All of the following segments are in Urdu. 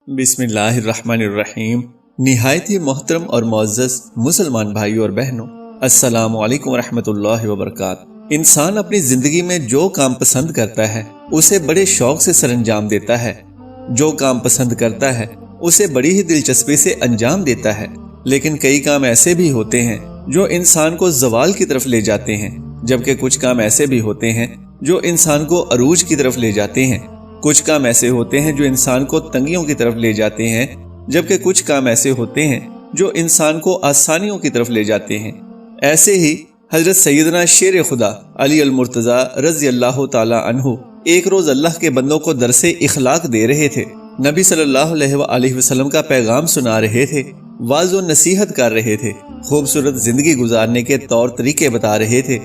بسم اللہ الرحمن الرحیم۔ نہایت ہی محترم اور معزز مسلمان بھائیوں اور بہنوں، السلام علیکم ورحمۃ اللہ وبرکاتہ۔ انسان اپنی زندگی میں جو کام پسند کرتا ہے اسے بڑے شوق سے سر انجام دیتا ہے، جو کام پسند کرتا ہے اسے بڑی ہی دلچسپی سے انجام دیتا ہے، لیکن کئی کام ایسے بھی ہوتے ہیں جو انسان کو زوال کی طرف لے جاتے ہیں، جبکہ کچھ کام ایسے بھی ہوتے ہیں جو انسان کو عروج کی طرف لے جاتے ہیں۔ کچھ کام ایسے ہوتے ہیں جو انسان کو تنگیوں کی طرف لے جاتے ہیں، جبکہ کچھ کام ایسے ہوتے ہیں جو انسان کو آسانیوں کی طرف لے جاتے ہیں۔ ایسے ہی حضرت سیدنا شیر خدا علی المرتضیٰ رضی اللہ تعالی عنہ ایک روز اللہ کے بندوں کو درس اخلاق دے رہے تھے، نبی صلی اللہ علیہ وآلہ وسلم کا پیغام سنا رہے تھے، واعظ و نصیحت کر رہے تھے، خوبصورت زندگی گزارنے کے طور طریقے بتا رہے تھے۔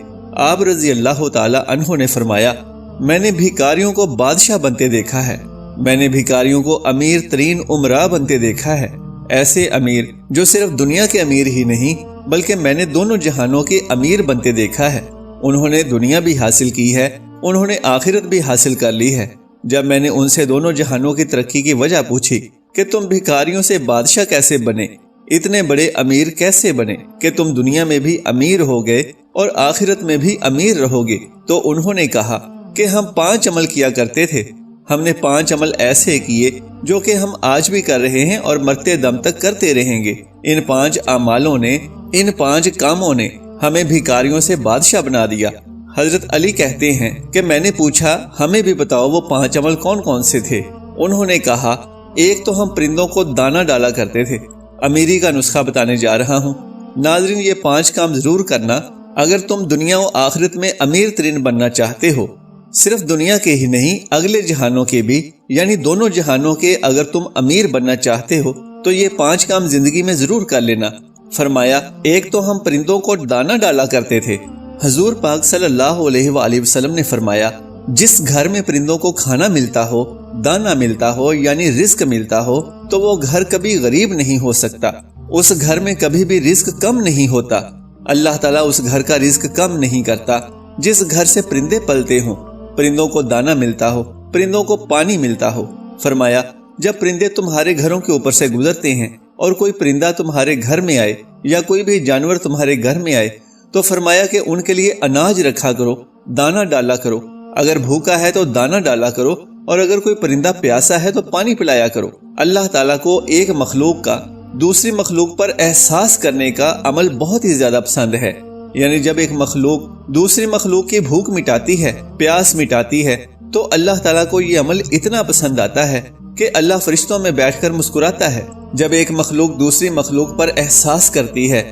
آپ رضی اللہ تعالی عنہ نے فرمایا، میں نے بھیکاریوں کو بادشاہ بنتے دیکھا ہے، میں نے بھیکاریوں کو امیر ترین امراء بنتے دیکھا ہے، ایسے امیر جو صرف دنیا کے امیر ہی نہیں بلکہ میں نے دونوں جہانوں کے امیر بنتے دیکھا ہے۔ انہوں نے دنیا بھی حاصل کی ہے، انہوں نے آخرت بھی حاصل کر لی ہے۔ جب میں نے ان سے دونوں جہانوں کی ترقی کی وجہ پوچھی کہ تم بھیکاریوں سے بادشاہ کیسے بنے، اتنے بڑے امیر کیسے بنے کہ تم دنیا میں بھی امیر ہو گئے اور آخرت میں بھی امیر رہو گے، تو انہوں نے کہا کہ ہم 5 عمل کیا کرتے تھے، ہم نے 5 عمل ایسے کیے جو کہ ہم آج بھی کر رہے ہیں اور مرتے دم تک کرتے رہیں گے۔ ان 5 اعمالوں نے، ان 5 کاموں نے ہمیں بھیکاریوں سے بادشاہ بنا دیا۔ حضرت علی کہتے ہیں کہ میں نے پوچھا ہمیں بھی بتاؤ وہ 5 عمل کون کون سے تھے۔ انہوں نے کہا، ایک تو ہم پرندوں کو دانہ ڈالا کرتے تھے۔ امیری کا نسخہ بتانے جا رہا ہوں، ناظرین یہ 5 کام ضرور کرنا اگر تم دنیا و آخرت میں امیر ترین بننا چاہتے ہو۔ صرف دنیا کے ہی نہیں، اگلے جہانوں کے بھی، یعنی دونوں جہانوں کے اگر تم امیر بننا چاہتے ہو تو یہ 5 کام زندگی میں ضرور کر لینا۔ فرمایا، ایک تو ہم پرندوں کو دانہ ڈالا کرتے تھے۔ حضور پاک صلی اللہ علیہ وآلہ وسلم نے فرمایا، جس گھر میں پرندوں کو کھانا ملتا ہو، دانہ ملتا ہو، یعنی رزق ملتا ہو، تو وہ گھر کبھی غریب نہیں ہو سکتا، اس گھر میں کبھی بھی رزق کم نہیں ہوتا۔ اللہ تعالیٰ اس گھر کا رزق کم نہیں کرتا جس گھر سے پرندے پلتے ہوں، پرندوں کو دانہ ملتا ہو، پرندوں کو پانی ملتا ہو۔ فرمایا، جب پرندے تمہارے گھروں کے اوپر سے گزرتے ہیں اور کوئی پرندہ تمہارے گھر میں آئے یا کوئی بھی جانور تمہارے گھر میں آئے تو فرمایا کہ ان کے لیے اناج رکھا کرو، دانہ ڈالا کرو، اگر بھوکا ہے تو دانہ ڈالا کرو، اور اگر کوئی پرندہ پیاسا ہے تو پانی پلایا کرو۔ اللہ تعالیٰ کو ایک مخلوق کا دوسری مخلوق پر احساس کرنے کا عمل بہت ہی زیادہ پسند ہے، یعنی جب ایک مخلوق دوسری مخلوق کی بھوک مٹاتی ہے، پیاس مٹاتی ہے، تو اللہ تعالیٰ کو یہ عمل اتنا پسند آتا ہے کہ اللہ فرشتوں میں بیٹھ کر مسکراتا ہے۔ جب ایک مخلوق دوسری مخلوق پر احساس کرتی ہے،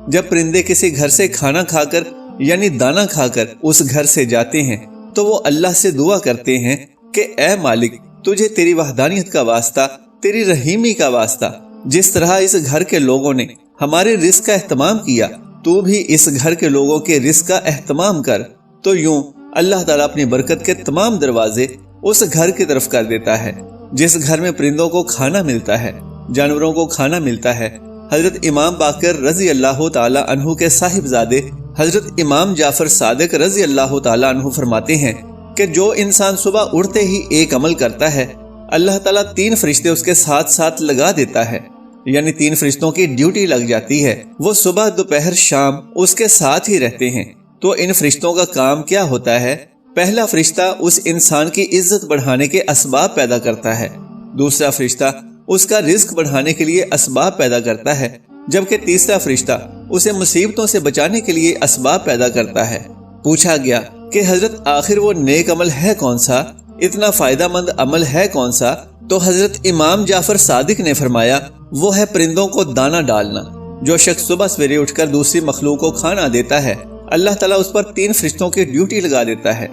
جب پرندے کسی گھر سے کھانا کھا کر یعنی دانہ کھا کر اس گھر سے جاتے ہیں تو وہ اللہ سے دعا کرتے ہیں کہ اے مالک، تجھے تیری وحدانیت کا واسطہ، تیری رحیمی کا واسطہ، جس طرح اس گھر کے لوگوں نے ہمارے رزق کا اہتمام کیا، تو بھی اس گھر کے لوگوں کے رزق کا اہتمام کر۔ تو یوں اللہ تعالیٰ اپنی برکت کے تمام دروازے اس گھر کی طرف کر دیتا ہے جس گھر میں پرندوں کو کھانا ملتا ہے، جانوروں کو کھانا ملتا ہے۔ حضرت امام باقر رضی اللہ تعالی عنہ کے صاحبزادے حضرت امام جعفر صادق رضی اللہ تعالی عنہ فرماتے ہیں کہ جو انسان صبح اٹھتے ہی ایک عمل کرتا ہے، اللہ تعالیٰ 3 فرشتے اس کے ساتھ ساتھ لگا دیتا ہے، یعنی 3 فرشتوں کی ڈیوٹی لگ جاتی ہے، وہ صبح دوپہر شام اس کے ساتھ ہی رہتے ہیں۔ تو ان فرشتوں کا کام کیا ہوتا ہے؟ پہلا فرشتہ اس انسان کی عزت بڑھانے کے اسباب پیدا کرتا ہے، دوسرا فرشتہ اس کا رزق بڑھانے کے لیے اسباب پیدا کرتا ہے، جبکہ تیسرا فرشتہ اسے مصیبتوں سے بچانے کے لیے اسباب پیدا کرتا ہے۔ پوچھا گیا کہ حضرت آخر وہ نیک عمل ہے کون سا، اتنا فائدہ مند عمل ہے کون سا؟ تو حضرت امام جعفر صادق نے فرمایا، وہ ہے پرندوں کو دانہ ڈالنا۔ جو شخص صبح سویرے اٹھ کر دوسری مخلوق کو کھانا دیتا ہے، اللہ تعالیٰ اس پر 3 فرشتوں کی ڈیوٹی لگا دیتا ہے۔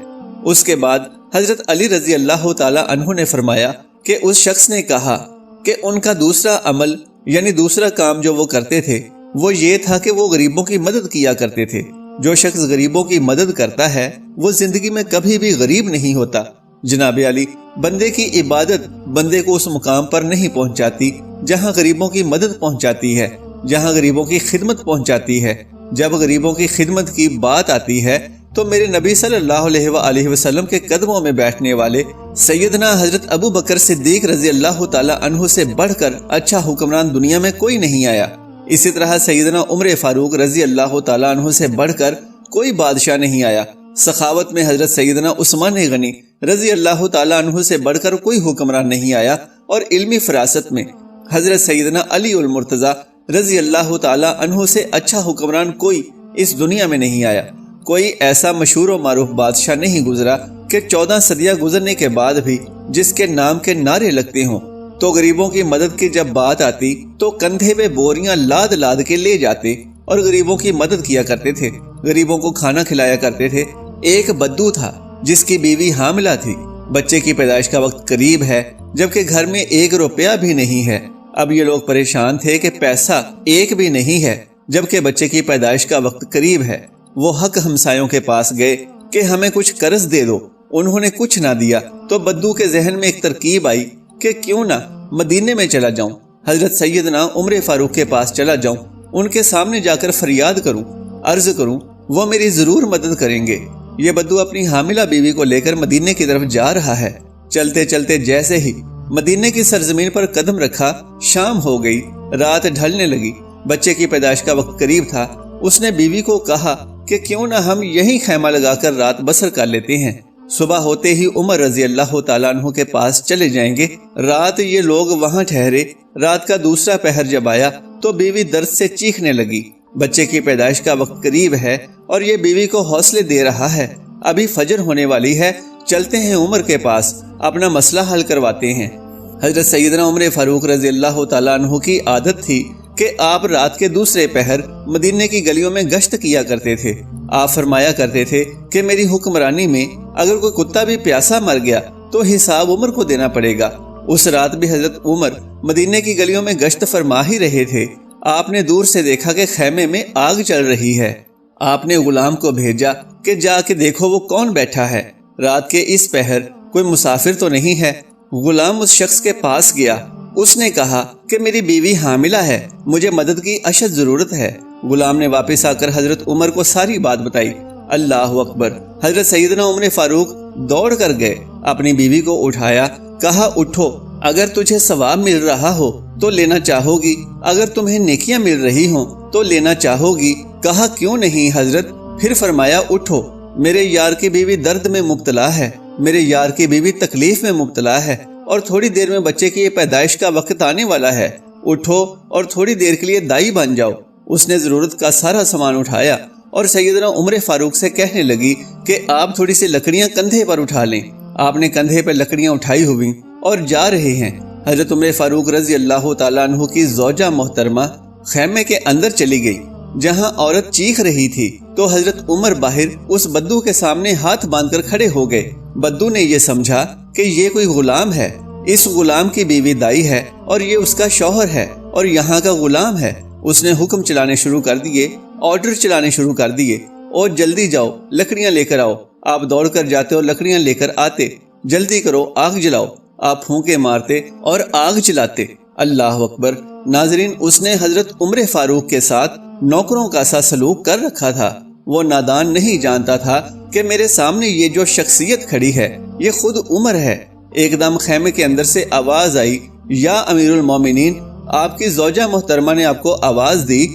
اس کے بعد حضرت علی رضی اللہ تعالی عنہ نے فرمایا کہ اس شخص نے کہا کہ ان کا دوسرا عمل یعنی دوسرا کام جو وہ کرتے تھے وہ یہ تھا کہ وہ غریبوں کی مدد کیا کرتے تھے۔ جو شخص غریبوں کی مدد کرتا ہے وہ زندگی میں کبھی بھی غریب نہیں ہوتا۔ جناب علی، بندے کی عبادت بندے کو اس مقام پر نہیں پہنچاتی جہاں غریبوں کی مدد پہنچاتی ہے، جہاں غریبوں کی خدمت پہنچاتی ہے۔ جب غریبوں کی خدمت کی بات آتی ہے تو میرے نبی صلی اللہ علیہ وآلہ وسلم کے قدموں میں بیٹھنے والے سیدنا حضرت ابو بکر صدیق رضی اللہ تعالی عنہ سے بڑھ کر اچھا حکمران دنیا میں کوئی نہیں آیا۔ اسی طرح سیدنا عمر فاروق رضی اللہ تعالی عنہ سے بڑھ کر کوئی بادشاہ نہیں آیا۔ سخاوت میں حضرت سیدنا عثمان غنی رضی اللہ تعالی عنہ سے بڑھ کر کوئی حکمران نہیں آیا، اور علمی فراست میں حضرت سیدنا علی المرتضی رضی اللہ تعالی عنہ سے اچھا حکمران کوئی اس دنیا میں نہیں آیا۔ کوئی ایسا مشہور و معروف بادشاہ نہیں گزرا کہ 14 صدیاں گزرنے کے بعد بھی جس کے نام کے نعرے لگتے ہوں تو غریبوں کی مدد کی جب بات آتی تو کندھے پہ بوریاں لاد لاد کے لے جاتے اور غریبوں کی مدد کیا کرتے تھے، غریبوں کو کھانا کھلایا کرتے تھے۔ ایک بدو تھا جس کی بیوی حاملہ تھی، بچے کی پیدائش کا وقت قریب ہے جبکہ گھر میں 1 روپیہ بھی نہیں ہے۔ اب یہ لوگ پریشان تھے کہ پیسہ ایک بھی نہیں ہے جبکہ بچے کی پیدائش کا وقت قریب ہے۔ وہ حق ہمسایوں کے پاس گئے کہ ہمیں کچھ قرض دے دو، انہوں نے کچھ نہ دیا تو بدو کے ذہن میں ایک ترکیب آئی کہ کیوں نہ مدینے میں چلا جاؤں، حضرت سیدنا عمر فاروق کے پاس چلا جاؤں، ان کے سامنے جا کر فریاد کروں، عرض کروں، وہ میری ضرور مدد کریں گے۔ یہ بدو اپنی حاملہ بیوی کو لے کر مدینے کی طرف جا رہا ہے۔ چلتے چلتے جیسے ہی مدینے کی سرزمین پر قدم رکھا، شام ہو گئی، رات ڈھلنے لگی، بچے کی پیدائش کا وقت قریب تھا۔ اس نے بیوی کو کہا کہ کیوں نہ ہم یہیں خیمہ لگا کر رات بسر کر لیتے ہیں، صبح ہوتے ہی عمر رضی اللہ تعالیٰ عنہ کے پاس چلے جائیں گے۔ رات یہ لوگ وہاں ٹھہرے۔ رات کا دوسرا پہر جب آیا تو بیوی درد سے چیخنے لگی۔ بچے کی پیدائش کا وقت قریب ہے اور یہ بیوی کو حوصلے دے رہا ہے، ابھی فجر ہونے والی ہے، چلتے ہیں عمر کے پاس، اپنا مسئلہ حل کرواتے ہیں۔ حضرت سیدنا عمر فاروق رضی اللہ تعالیٰ عنہ کی عادت تھی کہ آپ رات کے دوسرے پہر مدینے کی گلیوں میں گشت کیا کرتے تھے۔ آپ فرمایا کرتے تھے کہ میری حکمرانی میں اگر کوئی کتا بھی پیاسا مر گیا تو حساب عمر کو دینا پڑے گا۔ اس رات بھی حضرت عمر مدینے کی گلیوں میں گشت فرما ہی رہے تھے۔ آپ نے دور سے دیکھا کہ خیمے میں آگ چل رہی ہے۔ آپ نے غلام کو بھیجا کہ جا کے دیکھو وہ کون بیٹھا ہے، رات کے اس پہر کوئی مسافر تو نہیں ہے۔ غلام اس شخص کے پاس گیا، اس نے کہا کہ میری بیوی حاملہ ہے، مجھے مدد کی اشد ضرورت ہے۔ غلام نے واپس آ کر حضرت عمر کو ساری بات بتائی۔ اللہ اکبر! حضرت سیدنا عمر فاروق دوڑ کر گئے، اپنی بیوی کو اٹھایا، کہا اٹھو، اگر تجھے ثواب مل رہا ہو تو لینا چاہو گی، اگر تمہیں نیکیاں مل رہی ہوں تو لینا چاہو گی؟ کہا کیوں نہیں حضرت؟ پھر فرمایا اٹھو، میرے یار کی بیوی درد میں مبتلا ہے، میرے یار کی بیوی تکلیف میں مبتلا ہے اور تھوڑی دیر میں بچے کی پیدائش کا وقت آنے والا ہے، اٹھو اور تھوڑی دیر کے لیے دائی بن جاؤ۔ اس نے ضرورت کا سارا سامان اٹھایا اور سیدنا عمر فاروق سے کہنے لگی کہ آپ تھوڑی سی لکڑیاں کندھے پر اٹھا لیں۔ آپ نے کندھے پر لکڑیاں اٹھائی ہوئی اور جا رہے ہیں۔ حضرت عمر فاروق رضی اللہ تعالیٰ عنہ کی زوجہ محترمہ خیمے کے اندر چلی گئی۔ جہاں عورت چیخ رہی تھی تو حضرت عمر باہر اس بدو کے سامنے ہاتھ باندھ کر کھڑے ہو گئے۔ بدو نے یہ سمجھا کہ یہ کوئی غلام ہے، اس غلام کی بیوی دائی ہے اور یہ اس کا شوہر ہے اور یہاں کا غلام ہے۔ اس نے حکم چلانے شروع کر دیے، آرڈر چلانے شروع کر دیے، اور جلدی جاؤ لکڑیاں لے کر آؤ۔ آپ دوڑ کر جاتے اور لکڑیاں لے کر آتے، جلدی کرو آگ جلاؤ۔ آپ پھونکے مارتے اور آگ جلاتے۔ اللہ اکبر! ناظرین، اس نے حضرت عمر فاروق کے ساتھ نوکروں کا سا سلوک کر رکھا تھا۔ وہ نادان نہیں جانتا تھا کہ میرے سامنے یہ جو شخصیت کھڑی ہے یہ خود عمر ہے۔ ایک دم خیمے کے اندر سے آواز آئی، یا امیر المومنین! آپ کی زوجہ محترمہ نے آپ کو آواز دی،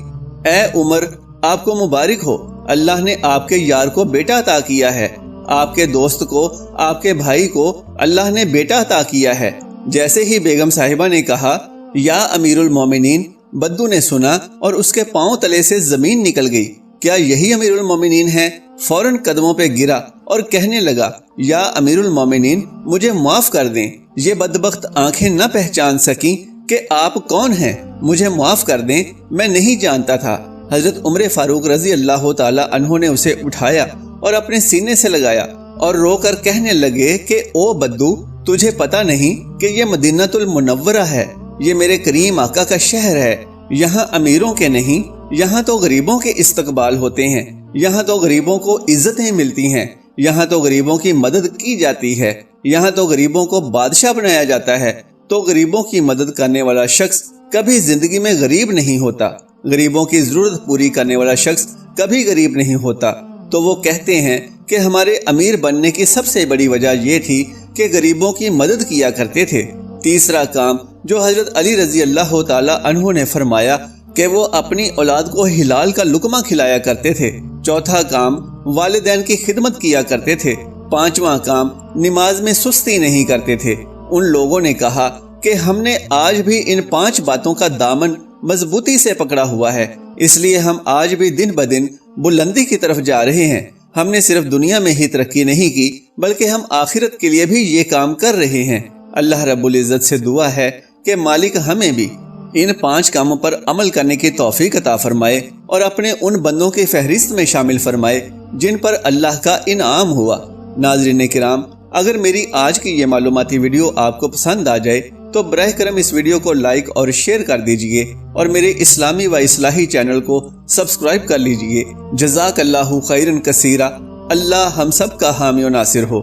اے عمر، آپ کو مبارک ہو، اللہ نے آپ کے یار کو بیٹا عطا کیا ہے، آپ کے دوست کو، آپ کے بھائی کو اللہ نے بیٹا عطا کیا ہے۔ جیسے ہی بیگم صاحبہ نے کہا یا امیر المومنین، بدو نے سنا اور اس کے پاؤں تلے سے زمین نکل گئی۔ کیا یہی امیر المومنین ہے؟ فوراً قدموں پہ گرا اور کہنے لگا، یا امیر المومنین، مجھے معاف کر دیں، یہ بدبخت آنکھیں نہ پہچان سکیں کہ آپ کون ہیں، مجھے معاف کر دیں، میں نہیں جانتا تھا۔ حضرت عمر فاروق رضی اللہ تعالی عنہ نے اسے اٹھایا اور اپنے سینے سے لگایا اور رو کر کہنے لگے کہ او بدو، تجھے پتہ نہیں کہ یہ مدینہ المنورہ ہے، یہ میرے کریم آقا کا شہر ہے، یہاں امیروں کے نہیں، یہاں تو غریبوں کے استقبال ہوتے ہیں، یہاں تو غریبوں کو عزتیں ملتی ہیں، یہاں تو غریبوں کی مدد کی جاتی ہے، یہاں تو غریبوں کو بادشاہ بنایا جاتا ہے۔ تو غریبوں کی مدد کرنے والا شخص کبھی زندگی میں غریب نہیں ہوتا، غریبوں کی ضرورت پوری کرنے والا شخص کبھی غریب نہیں ہوتا۔ تو وہ کہتے ہیں کہ ہمارے امیر بننے کی سب سے بڑی وجہ یہ تھی کہ غریبوں کی مدد کیا کرتے تھے۔ تیسرا کام جو حضرت علی رضی اللہ تعالی عنہ نے فرمایا کہ وہ اپنی اولاد کو حلال کا لقمہ کھلایا کرتے تھے۔ چوتھا کام والدین کی خدمت کیا کرتے تھے۔ پانچواں کام نماز میں سستی نہیں کرتے تھے۔ ان لوگوں نے کہا کہ ہم نے آج بھی ان 5 باتوں کا دامن مضبوطی سے پکڑا ہوا ہے، اس لیے ہم آج بھی دن بدن بلندی کی طرف جا رہے ہیں۔ ہم نے صرف دنیا میں ہی ترقی نہیں کی بلکہ ہم آخرت کے لیے بھی یہ کام کر رہے ہیں۔ اللہ رب العزت سے دعا ہے کہ مالک ہمیں بھی ان 5 کاموں پر عمل کرنے کی توفیق عطا فرمائے اور اپنے ان بندوں کی فہرست میں شامل فرمائے جن پر اللہ کا انعام ہوا۔ ناظرین کرام، اگر میری آج کی یہ معلوماتی ویڈیو آپ کو پسند آ جائے تو براہ کرم اس ویڈیو کو لائک اور شیئر کر دیجئے اور میرے اسلامی و اصلاحی چینل کو سبسکرائب کر لیجئے۔ جزاک اللہ خیرا کثیرا۔ اللہ ہم سب کا حامی و ناصر ہو۔